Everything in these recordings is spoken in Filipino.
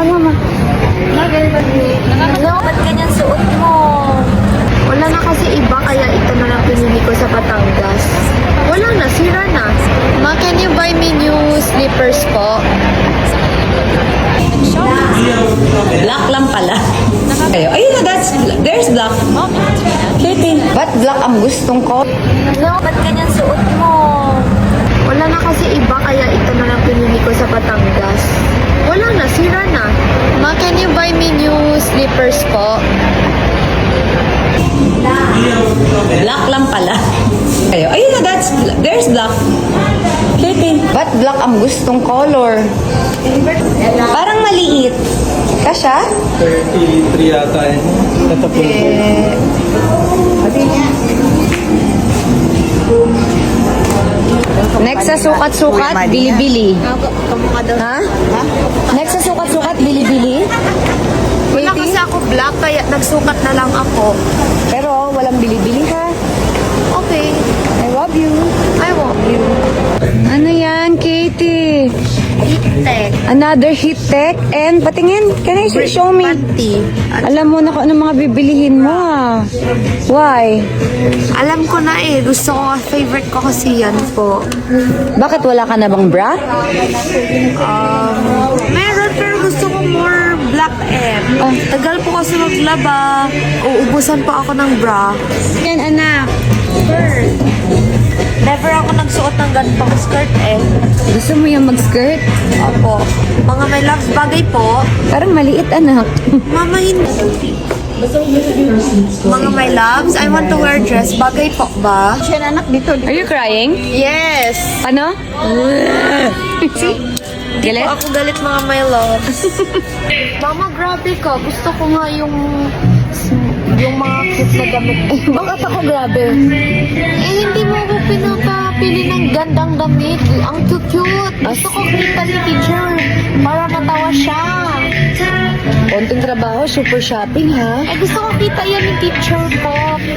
mama. No, ba't ganyan suot mo? Wala na kasi iba, kaya ito na lang pinili ko sa Batangas. Wala na, sira na. Ma, can you buy me new slippers po? Black lang pala. Ayun na, there's black. Kitty. Ba't black ang gustong ko? No, ba't ganyan suot mo? Wala na kasi iba, kaya ito na lang pinili ko sa Batangas. Wala na, sira na. Ma, can you buy me new slippers po? Black lang pala. Ayun na, there's black. Kitty. Ba't black ang gustong color? Parang maliit. Kasha? 33 yata yun. Tatapos ko. Next sa sukat-sukat, bili-bili. Ha? Next sa sukat-sukat, bili-bili? Wala kasi ako black, kaya nagsukat na lang ako. Pero walang bili-bili ha? Okay. I love you. I love you. Ano yan, Katie? Tech. Another heat tech. And patingin, can I show me? Panty. Alam mo na kung ano mga bibilihin mo ha. Why? Alam ko na eh. Gusto ko, favorite ko kasi yan po. Bakit wala ka na bang bra? Meron, pero gusto ko more black M. Tagal po kasi maglaba. Uubusan pa ako ng bra. Yan anak. Skirt. Never ako nagsuot ng ganitong skirt eh. Gusto mo yung mag-skirt? Opo. Mga may loves bagay po. Parang maliit anak. Mama, hindi. Mga my loves, I want to wear dress. Bagay po ba? Siya anak dito. Are you crying? Yes. Ano? See? Galit? Ako galit mga my loves. Mama, grabe ka. Gusto ko nga yung mga cute na damit. Bakit ako grabe? Hindi mo ako pinapapili ng gandang damit. Ang cute-cute. Gusto ko kita ni teacher para matawa siya. Konting trabaho, super shopping ha? Gusto ko kita yan ni teacher ko.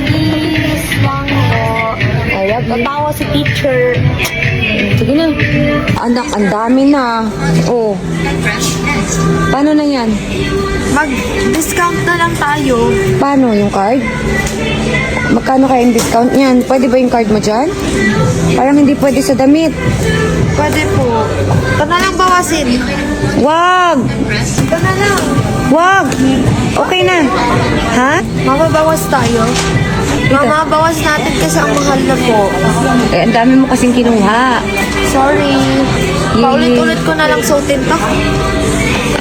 Please lang po. Matawa si teacher. Sige na. Anak, ang dami na. Oh. Paano na yan? Mag-discount na lang tayo. Paano yung card? Magkano kayang discount niyan? Pwede ba yung card mo dyan? Parang hindi pwede sa damit. Pwede po. Ito na lang bawasin. Wag! Ito na lang. Wag! Okay na. Ha? Mababawas tayo. Mamabawas natin kasi ang mahal na po. Eh, ang dami mo kasing kinuha. Sorry. Paulit-ulit ko na lang suotin to.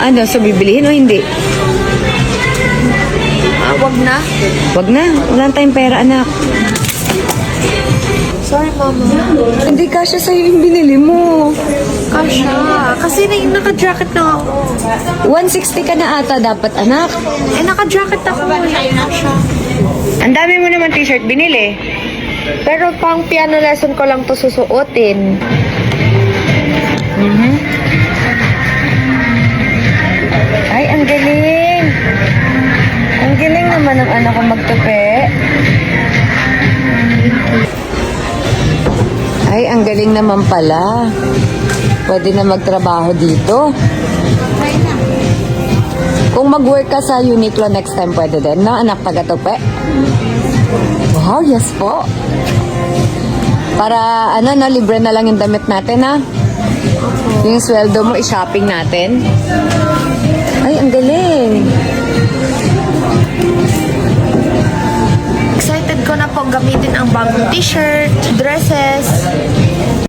Ano, so bibilihin o hindi? Wag na. Wag na. Wala tayong pera, anak. Sorry, mama. Hindi kasya sa'yo yung binili mo. Kasha. Kasi naka-jacket na ako. 160 ka na ata dapat, anak. Naka-jacket ako. Kasha. Ang dami mo naman t-shirt binili. Pero pang piano lesson ko lang to susuotin. Ay, ang galing. Ang galing naman ng anak ko magtupi. Ay, ang galing naman pala. Pwede na magtrabaho dito. Kung mag-work ka sa Uniqlo next time, pwede din na, anak taga-tupi. Wow, yes po. Para, ano, no, libre na lang yung damit natin, ha? Yung sweldo mo, i-shopping natin. Ay, ang galing. Excited ko na po gamitin ang bagong t-shirt, dresses.